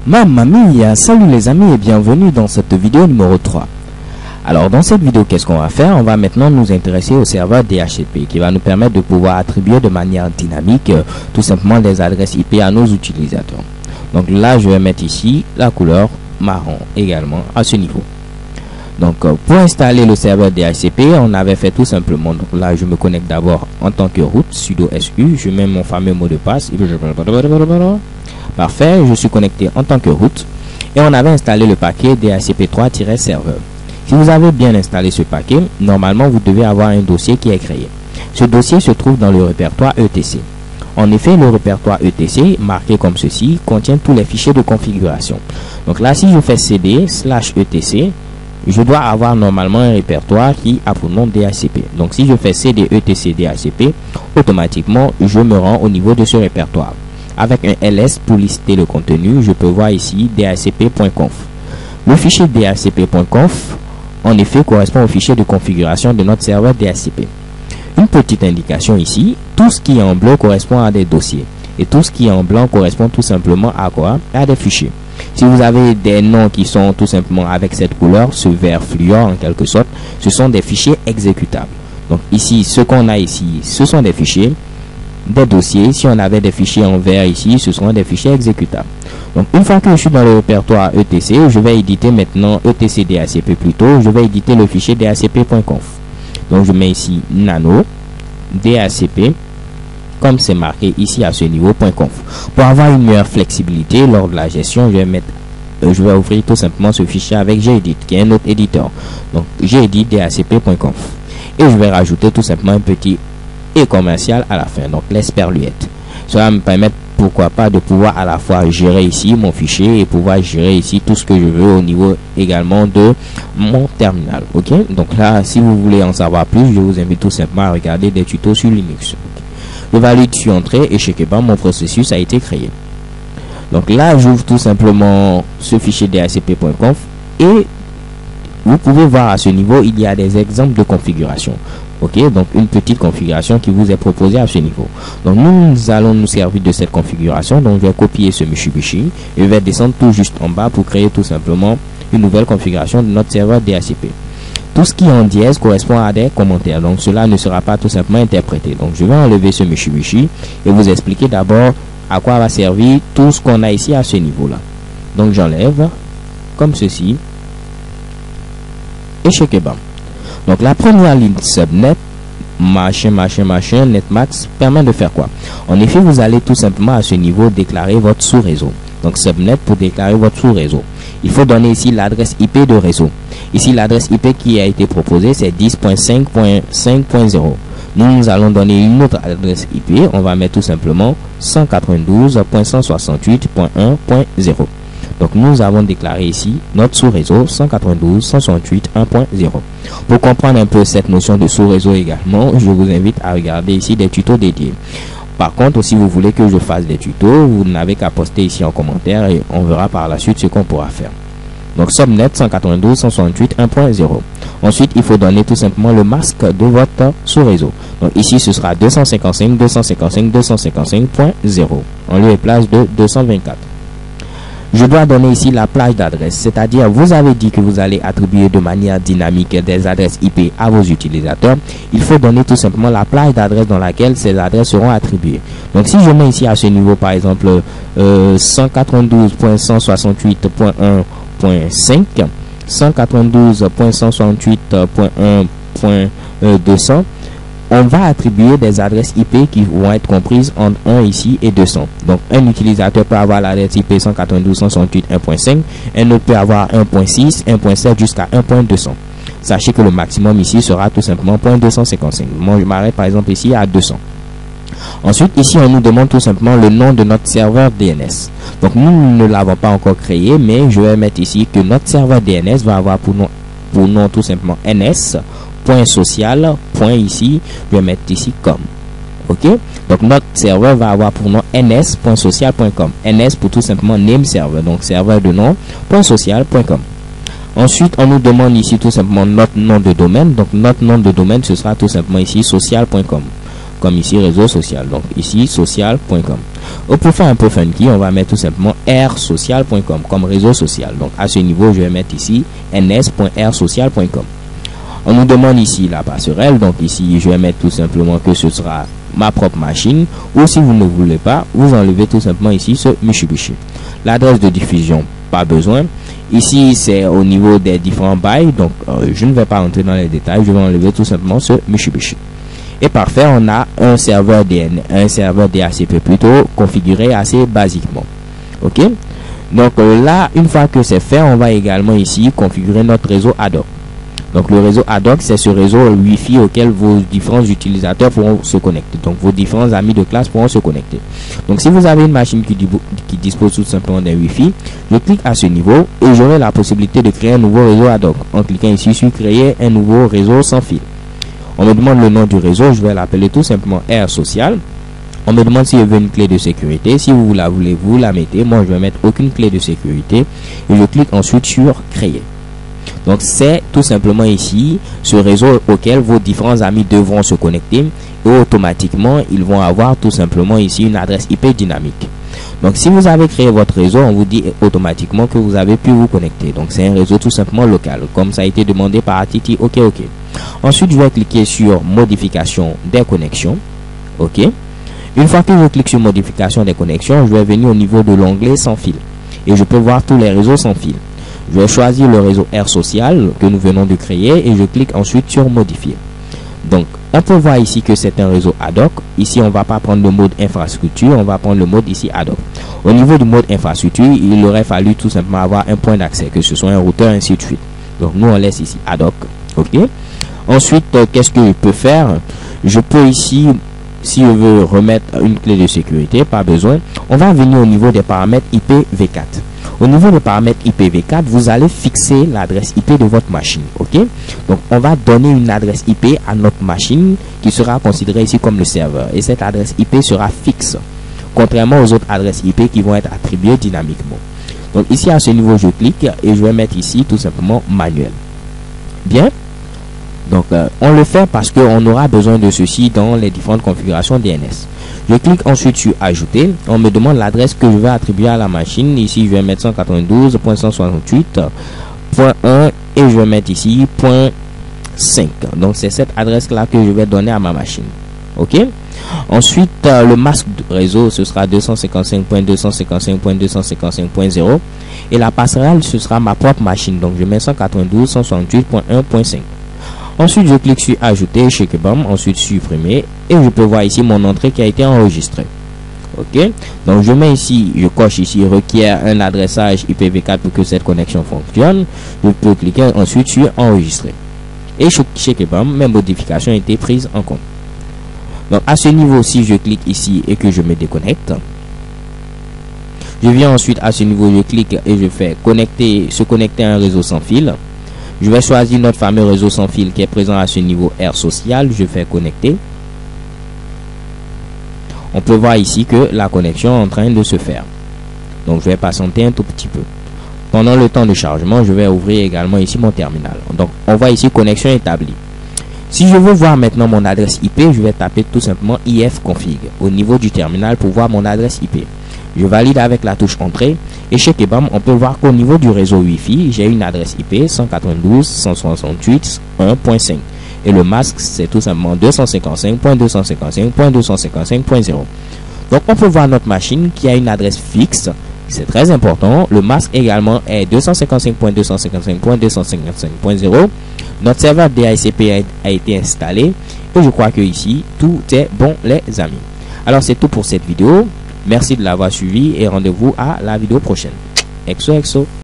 Mamma mia, salut les amis et bienvenue dans cette vidéo numéro 3. Alors dans cette vidéo, qu'est-ce qu'on va faire? On va maintenant nous intéresser au serveur DHCP qui va nous permettre de pouvoir attribuer de manière dynamique tout simplement des adresses IP à nos utilisateurs. Donc là, je vais mettre ici la couleur marron également à ce niveau. Donc pour installer le serveur DHCP, on avait fait tout simplement, donc là je me connecte d'abord en tant que root, sudo su, je mets mon fameux mot de passe. Parfait, je suis connecté en tant que root et on avait installé le paquet DHCP3-serveur. Si vous avez bien installé ce paquet, normalement vous devez avoir un dossier qui est créé. Ce dossier se trouve dans le répertoire etc. En effet, le répertoire etc, marqué comme ceci, contient tous les fichiers de configuration. Donc là, si je fais cd/etc, je dois avoir normalement un répertoire qui a pour nom DHCP. Donc si je fais cd etc DHCP, automatiquement je me rends au niveau de ce répertoire. Avec un ls pour lister le contenu, je peux voir ici dhcp.conf. Le fichier dhcp.conf, en effet, correspond au fichier de configuration de notre serveur DHCP. Une petite indication ici, tout ce qui est en bleu correspond à des dossiers. Et tout ce qui est en blanc correspond tout simplement à quoi? À des fichiers. Si vous avez des noms qui sont tout simplement avec cette couleur, ce vert fluor en quelque sorte, ce sont des fichiers exécutables. Donc ici, ce qu'on a ici, ce sont des fichiers, des dossiers. Si on avait des fichiers en vert ici, ce seront des fichiers exécutables. Donc une fois que je suis dans le répertoire etc, je vais éditer maintenant etc dhcp plutôt, je vais éditer le fichier dhcp.conf. Donc je mets ici nano dhcp, comme c'est marqué ici à ce niveau .conf. Pour avoir une meilleure flexibilité lors de la gestion, je vais ouvrir tout simplement ce fichier avec gedit qui est un autre éditeur. Donc gedit dhcp.conf et je vais rajouter tout simplement un petit et commercial à la fin, donc l'esperluette. Cela me permet pourquoi pas de pouvoir à la fois gérer ici mon fichier et pouvoir gérer ici tout ce que je veux au niveau également de mon terminal. Ok, donc là si vous voulez en savoir plus, je vous invite tout simplement à regarder des tutos sur Linux. Je valide sur entrée et checkez pas, mon processus a été créé. Donc là j'ouvre tout simplement ce fichier dhcp.conf et vous pouvez voir à ce niveau il y a des exemples de configuration. Ok, donc une petite configuration qui vous est proposée à ce niveau. Donc nous allons nous servir de cette configuration. Donc je vais copier ce Mitsubishi et je vais descendre tout juste en bas pour créer tout simplement une nouvelle configuration de notre serveur DHCP. Tout ce qui est en dièse correspond à des commentaires, donc cela ne sera pas tout simplement interprété. Donc je vais enlever ce Mitsubishi et vous expliquer d'abord à quoi va servir tout ce qu'on a ici à ce niveau là. Donc j'enlève comme ceci et check bam. Donc la première ligne subnet machin netmax permet de faire quoi? En effet, vous allez tout simplement à ce niveau déclarer votre sous-réseau. Donc subnet, pour déclarer votre sous-réseau, il faut donner ici l'adresse IP de réseau. Ici l'adresse IP qui a été proposée c'est 10.5.5.0. Nous allons donner une autre adresse IP, on va mettre tout simplement 192.168.1.0. Donc nous avons déclaré ici notre sous-réseau 192.168.1.0. Pour comprendre un peu cette notion de sous-réseau également, je vous invite à regarder ici des tutos dédiés. Par contre, si vous voulez que je fasse des tutos, vous n'avez qu'à poster ici en commentaire et on verra par la suite ce qu'on pourra faire. Donc subnet 192.168.1.0. Ensuite, il faut donner tout simplement le masque de votre sous-réseau. Donc ici, ce sera 255.255.255.0 en lieu et place de 224. Je dois donner ici la plage d'adresse, c'est-à-dire vous avez dit que vous allez attribuer de manière dynamique des adresses IP à vos utilisateurs. Il faut donner tout simplement la plage d'adresse dans laquelle ces adresses seront attribuées. Donc si je mets ici à ce niveau par exemple 192.168.1.5, 192.168.1.200, on va attribuer des adresses IP qui vont être comprises entre 1 ici et 200. Donc un utilisateur peut avoir l'adresse IP 192.168.1.5, un autre peut avoir 1.6, 1.7 jusqu'à 1.200. Sachez que le maximum ici sera tout simplement 0.255. Moi je m'arrête par exemple ici à 200. Ensuite ici on nous demande tout simplement le nom de notre serveur DNS. Donc nous ne l'avons pas encore créé, mais je vais mettre ici que notre serveur DNS va avoir pour nom tout simplement ns. .social, ici, je vais mettre ici com. Ok, donc notre serveur va avoir pour nom ns.social.com. ns pour tout simplement name server, donc serveur de nom .social.com. Ensuite, on nous demande ici tout simplement notre nom de domaine. Donc notre nom de domaine, ce sera tout simplement ici social.com. Comme ici réseau social. Donc ici social.com. Pour faire un peu funky, on va mettre tout simplement rsocial.com comme réseau social. Donc à ce niveau, je vais mettre ici ns.rsocial.com. On nous demande ici la passerelle. Donc ici, je vais mettre tout simplement que ce sera ma propre machine. Ou si vous ne voulez pas, vous enlevez tout simplement ici ce Mitsubishi. L'adresse de diffusion, pas besoin. Ici, c'est au niveau des différents bails. Donc je ne vais pas entrer dans les détails. Je vais enlever tout simplement ce Mitsubishi. Et parfait, on a un serveur DHCP plutôt configuré assez basiquement. Ok. Donc là, une fois que c'est fait, on va également ici configurer notre réseau ad hoc. Donc le réseau ad hoc, c'est ce réseau Wi-Fi auquel vos différents utilisateurs pourront se connecter. Donc vos différents amis de classe pourront se connecter. Donc si vous avez une machine qui dispose tout simplement d'un Wi-Fi, je clique à ce niveau et j'aurai la possibilité de créer un nouveau réseau ad hoc. En cliquant ici sur créer un nouveau réseau sans fil. On me demande le nom du réseau, je vais l'appeler tout simplement R Social. On me demande si je veux une clé de sécurité. Si vous la voulez, vous la mettez. Moi, je vais mettre aucune clé de sécurité. Et je clique ensuite sur créer. Donc, c'est tout simplement ici ce réseau auquel vos différents amis devront se connecter. Et automatiquement, ils vont avoir tout simplement ici une adresse IP dynamique. Donc, si vous avez créé votre réseau, on vous dit automatiquement que vous avez pu vous connecter. Donc, c'est un réseau tout simplement local, comme ça a été demandé par Titi. OK. Ensuite, je vais cliquer sur modification des connexions. OK. Une fois que je clique sur modification des connexions, je vais venir au niveau de l'onglet sans fil. Et je peux voir tous les réseaux sans fil. Je vais choisir le réseau R Social que nous venons de créer et je clique ensuite sur modifier. Donc, on peut voir ici que c'est un réseau ad hoc. Ici, on ne va pas prendre le mode infrastructure, on va prendre le mode ici ad hoc. Au niveau du mode infrastructure, il aurait fallu tout simplement avoir un point d'accès, que ce soit un routeur, ainsi de suite. Donc, nous, on laisse ici ad hoc. OK. Ensuite, qu'est-ce que je peux faire? Je peux ici, si je veux remettre une clé de sécurité, pas besoin. On va venir au niveau des paramètres IPv4. Au niveau des paramètres IPv4, vous allez fixer l'adresse IP de votre machine. OK? Donc, on va donner une adresse IP à notre machine qui sera considérée ici comme le serveur. Et cette adresse IP sera fixe, contrairement aux autres adresses IP qui vont être attribuées dynamiquement. Donc, ici, à ce niveau, je clique et je vais mettre ici tout simplement manuel. Bien? Donc, on le fait parce qu'on aura besoin de ceci dans les différentes configurations DNS. Je clique ensuite sur ajouter. On me demande l'adresse que je vais attribuer à la machine. Ici, je vais mettre 192.168.1 et je vais mettre ici .5. Donc, c'est cette adresse-là que je vais donner à ma machine. OK? Ensuite, le masque de réseau, ce sera 255.255.255.0 et la passerelle, ce sera ma propre machine. Donc, je mets 192.168.1.5. Ensuite, je clique sur ajouter, checkbam, ensuite supprimer et je peux voir ici mon entrée qui a été enregistrée. OK? Donc, je mets ici, je coche ici requiert un adressage IPv4 pour que cette connexion fonctionne. Je peux cliquer ensuite sur enregistrer. Et checkbam, mes modifications ont été prises en compte. Donc, à ce niveau, si je clique ici et que je me déconnecte, je viens ensuite à ce niveau, je clique et je fais se connecter à un réseau sans fil. Je vais choisir notre fameux réseau sans fil qui est présent à ce niveau R Social. Je fais connecter. On peut voir ici que la connexion est en train de se faire. Donc, je vais patienter un tout petit peu. Pendant le temps de chargement, je vais ouvrir également ici mon terminal. Donc, on voit ici connexion établie. Si je veux voir maintenant mon adresse IP, je vais taper tout simplement ifconfig au niveau du terminal pour voir mon adresse IP. Je valide avec la touche entrée et chez Kebam, on peut voir qu'au niveau du réseau Wi-Fi, j'ai une adresse IP 192.168.1.5 et le masque c'est tout simplement 255.255.255.0. Donc on peut voir notre machine qui a une adresse fixe, c'est très important. Le masque également est 255.255.255.0. Notre serveur DHCP a été installé et je crois que ici tout est bon les amis. Alors c'est tout pour cette vidéo. Merci de l'avoir suivi et rendez-vous à la vidéo prochaine. Exo.